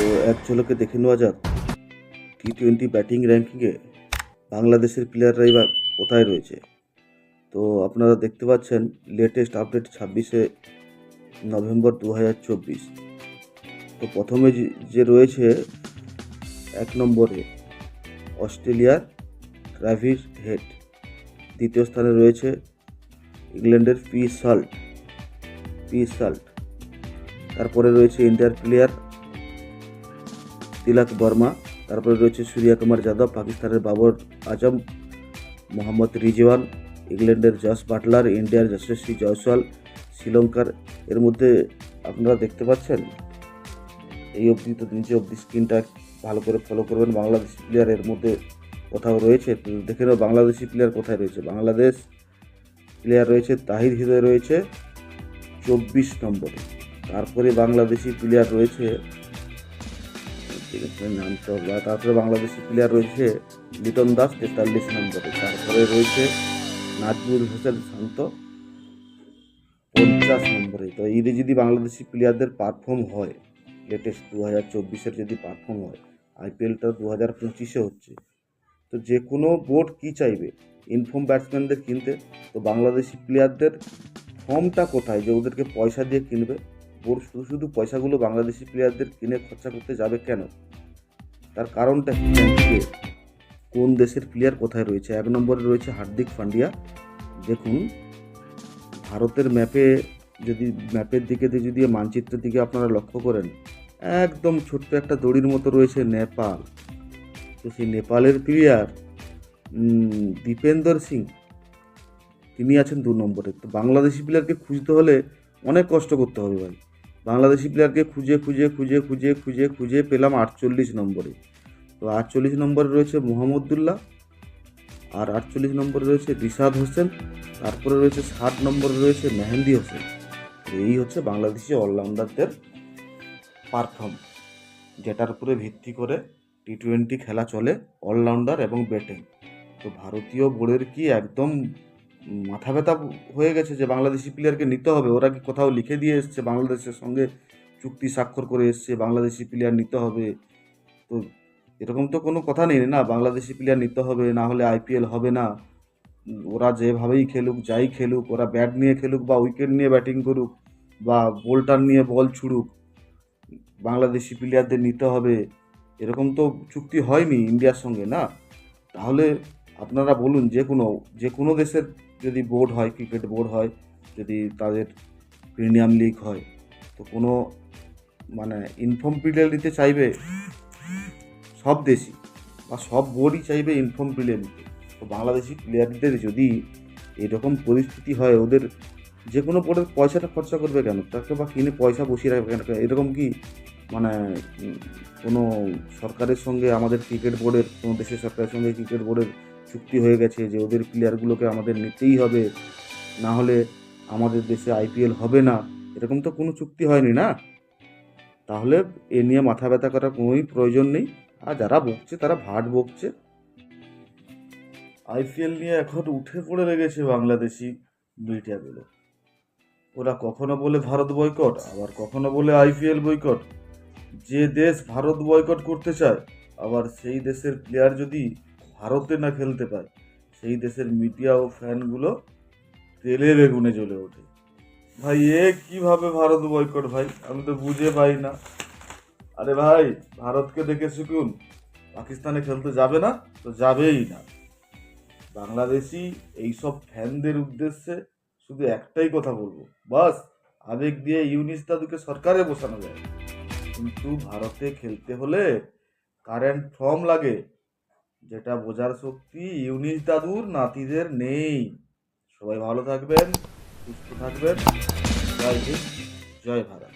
তো এক ঝলকে দেখে নেওয়া যাক টি-20 ব্যাটিং র্যাঙ্কিংয়ে বাংলাদেশের প্লেয়াররা এবার কোথায় রয়েছে। তো আপনারা দেখতে পাচ্ছেন লেটেস্ট আপডেট 26শে নভেম্বর 2024। তো প্রথমে যে রয়েছে 1 নম্বরে অস্ট্রেলিয়ার ট্র্যাভিস হেড, দ্বিতীয় স্থানে রয়েছে ইংল্যান্ডের পি সল্ট, তারপরে রয়েছে ইন্ডিয়ার প্লেয়ার তিলক বর্মা, তারপরে রয়েছে সূর্য কুমার যাদব, পাকিস্তানের বাবর আজম, মোহাম্মদ রিজওয়ান, ইংল্যান্ডের জস বাটলার, ইন্ডিয়ার যশস্বী জয়সওয়াল, শ্রীলঙ্কার। এর মধ্যে আপনারা দেখতে পাচ্ছেন এই অবধি, তো নিচে অবধি স্ক্রিনটা ভালো করে ফলো করবেন। বাংলাদেশি প্লেয়ার এর মধ্যে কোথাও রয়েছে, তো দেখে নেব বাংলাদেশি প্লেয়ার কোথায় রয়েছে। বাংলাদেশ প্লেয়ার রয়েছে তাহির হৃদয়, রয়েছে 24 নম্বরে। তারপরে বাংলাদেশি প্লেয়ার রয়েছে তারপরে বাংলাদেশি প্লেয়ার রয়েছে লিটন দাস 43 নম্বরে। তারপরে রয়েছে নাজমুল হোসেন শান্ত 50 নম্বরে। তো এই যদি বাংলাদেশি প্লেয়ারদের পারফর্ম হয়, লেটেস্ট 2024-এর যদি পারফর্ম হয়, আইপিএলটা 2025-এ হচ্ছে, তো যে কোনো বোর্ড কি চাইবে ইনফর্ম ব্যাটসম্যানদের কিনতে। তো বাংলাদেশি প্লেয়ারদের ফর্মটা কোথায় যে ওদেরকে পয়সা দিয়ে কিনবে? বোর্ড শুধু পয়সাগুলো বাংলাদেশি প্লেয়ারদের কিনে খরচা করতে যাবে কেন? তার কারণটা কি? কোন দেশের প্লেয়ার কোথায় রয়েছে? 1 নম্বরে রয়েছে হার্দিক পান্ডিয়া। দেখুন ভারতের ম্যাপের দিকে যদি মানচিত্রের দিকে আপনারা লক্ষ্য করেন, একদম ছোট্ট একটা দড়ির মতো রয়েছে নেপাল। তো সেই নেপালের প্লেয়ার দীপেন্দর সিং, তিনি আছেন 2 নম্বরে। তো বাংলাদেশি প্লেয়ারকে খুঁজতে হলে অনেক কষ্ট করতে হবে ভাই। বাংলাদেশি প্লেয়ারকে খুঁজে পেলাম 48 নম্বরে। তো 48 নম্বরে রয়েছে মোহাম্মদুল্লাহ, আর 48 নম্বরে রয়েছে রিশাদ হোসেন, তারপরে রয়েছে 60 নম্বরে রয়েছে মেহেন্দি হোসেন। এই হচ্ছে বাংলাদেশি অলরাউন্ডারদের পারফর্ম, যেটার উপরে ভিত্তি করে টি-20 খেলা চলে, অলরাউন্ডার এবং ব্যাটিং। তো ভারতীয় বোর্ডের কি একদম মাথা ব্যথা হয়ে গেছে যে বাংলাদেশি প্লেয়ারকে নিতে হবে? ওরা কি কোথাও লিখে দিয়ে এসছে, বাংলাদেশের সঙ্গে চুক্তি স্বাক্ষর করে এসছে বাংলাদেশি প্লেয়ার নিতে হবে? তো এরকম তো কোনো কথা নেই না, বাংলাদেশি প্লেয়ার নিতে হবে, না হলে আইপিএল হবে না। ওরা যেভাবেই খেলুক, যাই খেলুক, ওরা ব্যাট নিয়ে খেলুক বা উইকেট নিয়ে ব্যাটিং করুক বা বোল্টার নিয়ে বল ছুড়ুক, বাংলাদেশি প্লেয়ারদের নিতে হবে, এরকম তো চুক্তি হয়নি ইন্ডিয়ার সঙ্গে না। তাহলে আপনারা বলুন, যে কোনো দেশের যদি বোর্ড হয়, ক্রিকেট বোর্ড হয়, যদি তাদের প্রিমিয়াম লিগ হয়, তো কোনো ইনফর্ম প্লেয়ার নিতে চাইবে সব দেশই, বা সব বোর্ডই চাইবে ইনফর্ম প্লেয়ার নিতে। তো বাংলাদেশি প্লেয়ারদের যদি এরকম পরিস্থিতি হয়, ওদের যে কোনো বোর্ডের পয়সাটা খরচা করবে কেন? তাকে বা কিনে পয়সা বসিয়ে রাখবে কেন? এরকম কি কোনো সরকারের সঙ্গে, আমাদের ক্রিকেট বোর্ডের, কোনো দেশের সরকারের সঙ্গে ক্রিকেট বোর্ডের চুক্তি হয়ে গেছে যে ওদের প্লেয়ারগুলোকে আমাদের নিতেই হবে, না হলে আমাদের দেশে আইপিএল হবে না? এরকম তো কোনো চুক্তি হয়নি না। তাহলে এ নিয়ে মাথা ব্যথা করার কোনোই প্রয়োজন নেই। আর যারা বকছে তারা ভাট বকছে। আইপিএল নিয়ে এখন উঠে পড়ে লেগেছে বাংলাদেশি মিডিয়াগুলো। ওরা কখনো বলে ভারত বয়কট, আবার কখনো বলে আইপিএল বয়কট। যে দেশ ভারত বয়কট করতে চায়, আবার সেই দেশের প্লেয়ার যদি ভারতে না খেলতে পায়, সেই দেশের মিডিয়া ও ফ্যানগুলো তেলে বেগুনে জ্বলে ওঠে। ভাই এ কিভাবে ভারত বয়কট ভাই? আমি তো বুঝে পাই না। আরে ভাই, ভারতকে দেখে শিখুন, পাকিস্তানে খেলতে যাবে না তো যাবেই না। বাংলাদেশি এইসব ফ্যানদের উদ্দেশ্যে শুধু একটাই কথা বলবো, বাস আবেগ দিয়ে ইউনিস দাদুকে সরকারে বসানো যায়, কিন্তু ভারতে খেলতে হলে কারেন্ট ফর্ম লাগে, যেটা বোঝার শক্তি ইউনিস দাদুর নাতিদের নেই। সবাই ভালো থাকবেন, সুস্থ থাকবেন। জয় হিন্দ, জয় ভারত।